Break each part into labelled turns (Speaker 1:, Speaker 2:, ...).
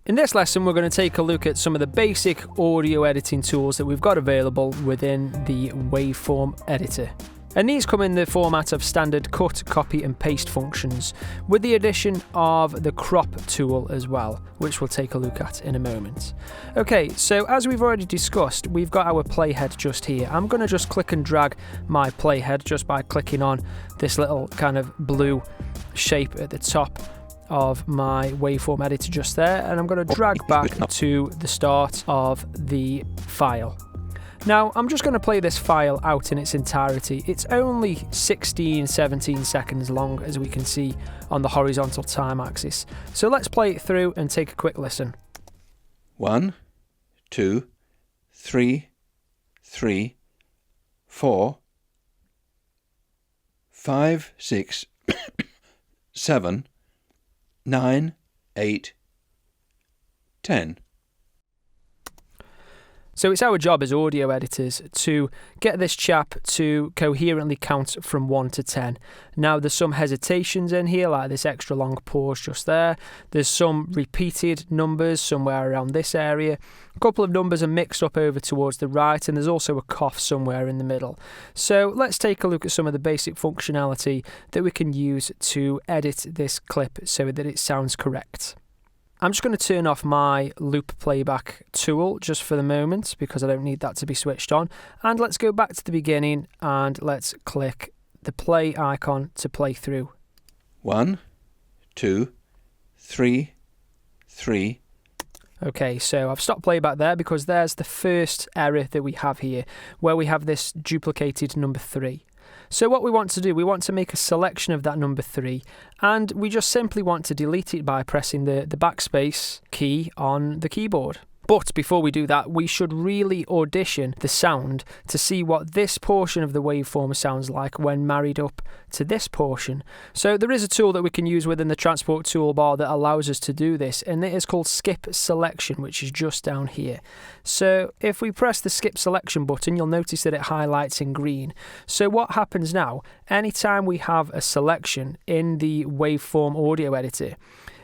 Speaker 1: In this lesson, we're going to take a look at some of the basic audio editing tools that we've got available within the waveform editor. And these come in the format of standard cut, copy and paste functions, with the addition of the crop tool as well, which we'll take a look at in a moment. Okay, so as we've already discussed, we've got our playhead just here. I'm going to just click and drag my playhead just by clicking on this little kind of blue shape at the top of my waveform editor just there, and I'm going to drag back to the start of the file. Now I'm just going to play this file out in its entirety. It's only 17 seconds long, as we can see on the horizontal time axis. So let's play it through and take a quick listen.
Speaker 2: 1, 2, 3, 3, 4, 5, 6, 7, 9, 8, 10.
Speaker 1: So it's our job as audio editors to get this chap to coherently count from 1 to 10. Now there's some hesitations in here, like this extra long pause just there. There's some repeated numbers somewhere around this area. A couple of numbers are mixed up over towards the right, and there's also a cough somewhere in the middle. So let's take a look at some of the basic functionality that we can use to edit this clip so that it sounds correct. I'm just going to turn off my loop playback tool just for the moment because I don't need that to be switched on. And let's go back to the beginning and let's click the play icon to play through.
Speaker 2: 1, 2, 3, 3.
Speaker 1: Okay, so I've stopped playback there because there's the first error that we have here, where we have this duplicated number 3. So what we want to do, we want to make a selection of that number 3, and we just simply want to delete it by pressing the backspace key on the keyboard. But before we do that, we should really audition the sound to see what this portion of the waveform sounds like when married up to this portion. So there is a tool that we can use within the transport toolbar that allows us to do this, and it is called skip selection, which is just down here. So if we press the skip selection button, you'll notice that it highlights in green. So what happens now, anytime we have a selection in the waveform audio editor,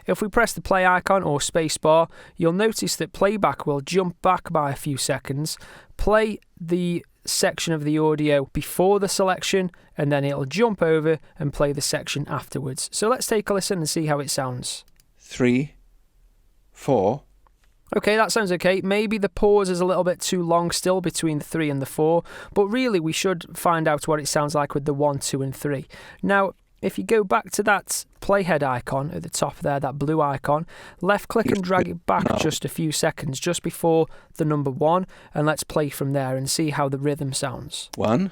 Speaker 1: if we press the play icon or spacebar, you'll notice that playback will jump back by a few seconds, play the section of the audio before the selection, and then it'll jump over and play the section afterwards. So let's take a listen and see how it sounds.
Speaker 2: 3, 4.
Speaker 1: Okay, that sounds okay. Maybe the pause is a little bit too long still between the 3 and the 4, but really we should find out what it sounds like with the 1, 2 and 3. Now, if you go back to that playhead icon at the top there, that blue icon, left click and drag it back just a few seconds, just before the number 1, and let's play from there and see how the rhythm sounds.
Speaker 2: 1,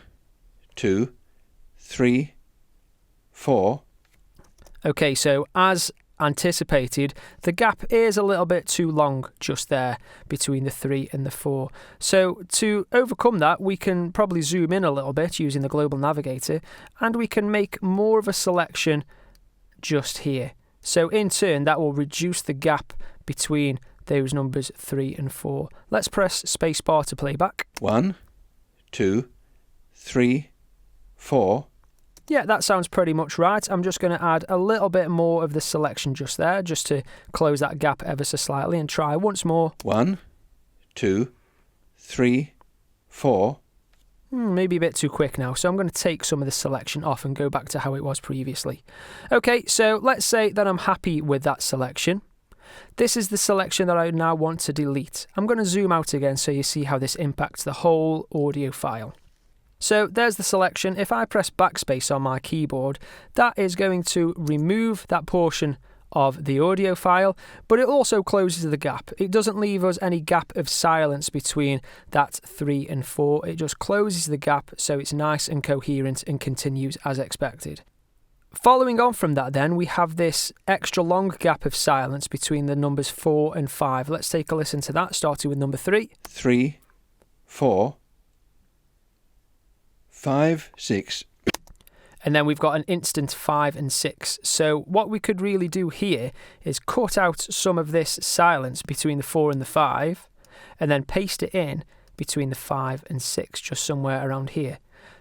Speaker 2: 2, 3, 4.
Speaker 1: Okay, so as anticipated, the gap is a little bit too long just there between the 3 and the 4. So to overcome that, we can probably zoom in a little bit using the global navigator, and we can make more of a selection just here. So in turn, that will reduce the gap between those numbers 3 and 4. Let's press spacebar to play back.
Speaker 2: 1, 2, 3, 4.
Speaker 1: Yeah, that sounds pretty much right. I'm just going to add a little bit more of the selection just there, just to close that gap ever so slightly, and try once more.
Speaker 2: 1, 2, 3, 4.
Speaker 1: Maybe a bit too quick now, so I'm going to take some of the selection off and go back to how it was previously. Okay, so let's say that I'm happy with that selection. This is the selection that I now want to delete. I'm going to zoom out again so you see how this impacts the whole audio file. So there's the selection. If I press backspace on my keyboard, that is going to remove that portion of the audio file, but it also closes the gap. It doesn't leave us any gap of silence between that 3 and 4. It just closes the gap so it's nice and coherent and continues as expected. Following on from that then, we have this extra long gap of silence between the numbers 4 and 5. Let's take a listen to that, starting with number 3.
Speaker 2: 3, 4. 5, 6.
Speaker 1: And then we've got an instant 5 and 6. So what we could really do here is cut out some of this silence between the 4 and the 5, and then paste it in between the 5 and 6, just somewhere around here.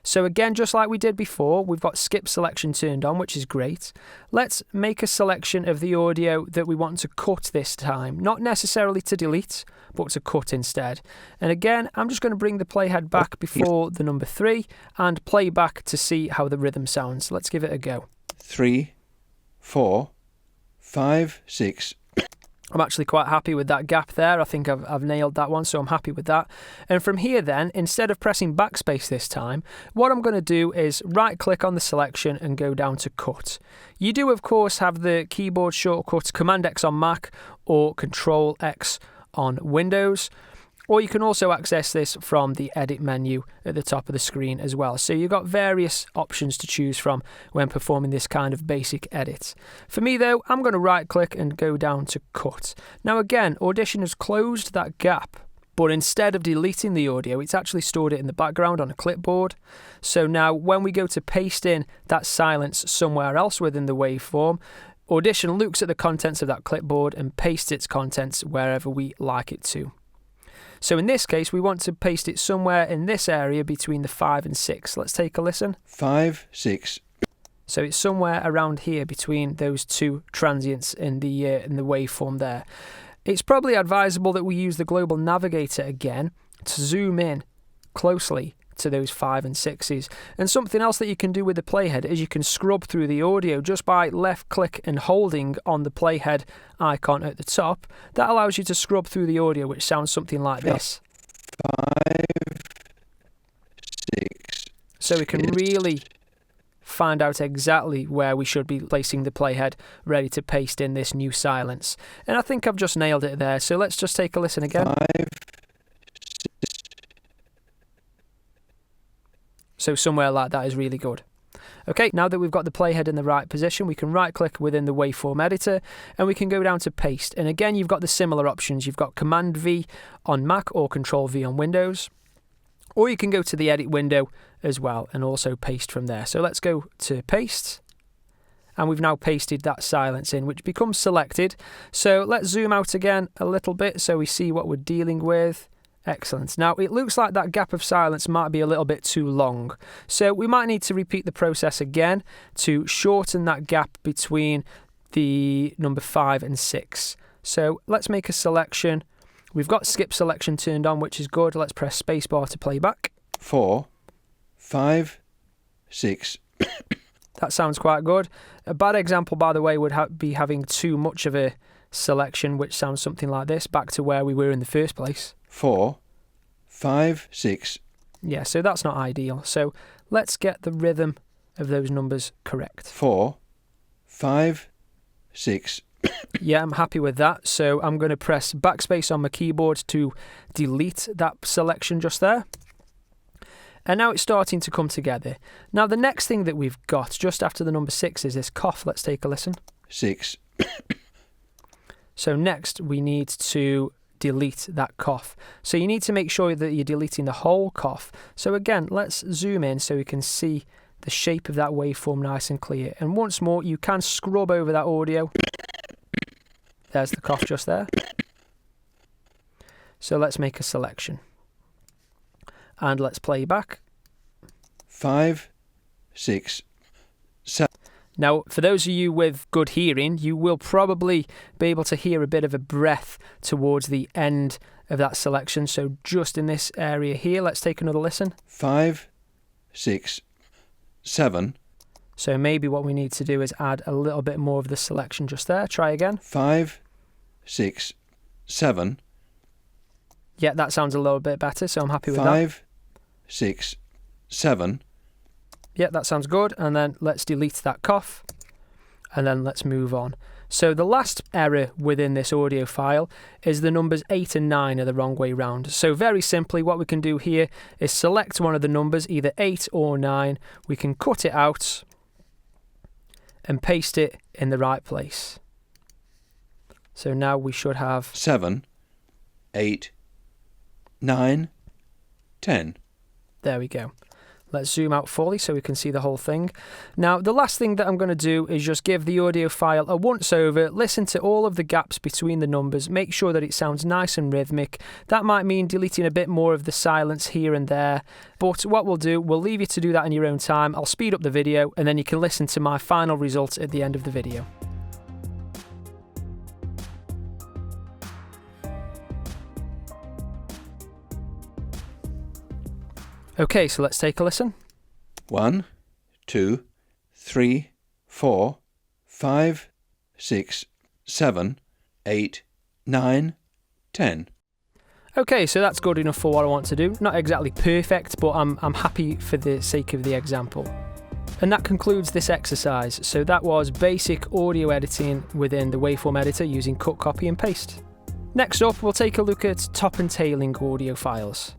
Speaker 1: So again, just like we did before, we've got skip selection turned on, which is great. Let's make a selection of the audio that we want to cut this time. Not necessarily to delete, but to cut instead. And again, I'm just going to bring the playhead back before the number 3 and play back to see how the rhythm sounds. Let's give it a go.
Speaker 2: 3, 4, 5, 6.
Speaker 1: I'm actually quite happy with that gap there. I think I've nailed that one, so I'm happy with that. And from here then, instead of pressing backspace this time, what I'm going to do is right-click on the selection and go down to Cut. You do, of course, have the keyboard shortcut Command-X on Mac or Control-X on Windows. Or you can also access this from the edit menu at the top of the screen as well. So you've got various options to choose from when performing this kind of basic edit. For me though, I'm going to right click and go down to Cut. Now again, Audition has closed that gap, but instead of deleting the audio, it's actually stored it in the background on a clipboard. So now when we go to paste in that silence somewhere else within the waveform, Audition looks at the contents of that clipboard and pastes its contents wherever we like it to. So in this case, we want to paste it somewhere in this area between the 5 and 6. Let's take a listen.
Speaker 2: 5, 6.
Speaker 1: So it's somewhere around here between those two transients in the waveform there. It's probably advisable that we use the global navigator again to zoom in closely to those 5 and 6s. And something else that you can do with the playhead is you can scrub through the audio just by left click and holding on the playhead icon at the top. That allows you to scrub through the audio, which sounds something like this.
Speaker 2: 5, 6.
Speaker 1: So we can really find out exactly where we should be placing the playhead ready to paste in this new silence. And I think I've just nailed it there. So let's just take a listen again.
Speaker 2: 5.
Speaker 1: So somewhere like that is really good. Okay, now that we've got the playhead in the right position, we can right click within the waveform editor and we can go down to paste. And again, you've got the similar options. You've got Command V on Mac or Control V on Windows. Or you can go to the edit window as well and also paste from there. So let's go to paste. And we've now pasted that silence in, which becomes selected. So let's zoom out again a little bit so we see what we're dealing with. Excellent. Now, it looks like that gap of silence might be a little bit too long. So we might need to repeat the process again to shorten that gap between the number 5 and 6. So let's make a selection. We've got skip selection turned on, which is good. Let's press spacebar to play back.
Speaker 2: 4, 5, 6.
Speaker 1: That sounds quite good. A bad example, by the way, would be having too much of a selection, which sounds something like this, back to where we were in the first place.
Speaker 2: 4, 5, 6.
Speaker 1: Yeah, so that's not ideal. So let's get the rhythm of those numbers correct.
Speaker 2: 4, 5, 6.
Speaker 1: Yeah, I'm happy with that. So I'm going to press backspace on my keyboard to delete that selection just there. And now it's starting to come together. Now the next thing that we've got just after the number 6 is this cough. Let's take a listen.
Speaker 2: 6.
Speaker 1: So next we need to delete that cough. So you need to make sure that you're deleting the whole cough. So again, let's zoom in so we can see the shape of that waveform nice and clear. And once more, you can scrub over that audio. There's the cough just there. So let's make a selection. And let's play back.
Speaker 2: 5, 6, 7.
Speaker 1: Now, for those of you with good hearing, you will probably be able to hear a bit of a breath towards the end of that selection. So just in this area here, let's take another listen.
Speaker 2: 5, 6, 7.
Speaker 1: So maybe what we need to do is add a little bit more of the selection just there. Try again.
Speaker 2: 5, 6, 7.
Speaker 1: Yeah, that sounds a little bit better, so I'm happy with that.
Speaker 2: 5, 6, 7.
Speaker 1: Yeah, that sounds good. And then let's delete that cough. And then let's move on. So the last error within this audio file is the numbers 8 and 9 are the wrong way round. So very simply, what we can do here is select one of the numbers, either 8 or 9. We can cut it out and paste it in the right place. So now we should have
Speaker 2: 7, 8, 9, 10.
Speaker 1: There we go. Let's zoom out fully so we can see the whole thing. Now, the last thing that I'm going to do is just give the audio file a once over, listen to all of the gaps between the numbers, make sure that it sounds nice and rhythmic. That might mean deleting a bit more of the silence here and there, but what we'll do, we'll leave you to do that in your own time. I'll speed up the video and then you can listen to my final results at the end of the video. Okay, so let's take a listen.
Speaker 2: 1, 2, 3, 4, 5, 6, 7, 8, 9, 10.
Speaker 1: Okay, so that's good enough for what I want to do. Not exactly perfect, but I'm happy for the sake of the example. And that concludes this exercise. So that was basic audio editing within the waveform editor using cut, copy and paste. Next up, we'll take a look at top and tailing audio files.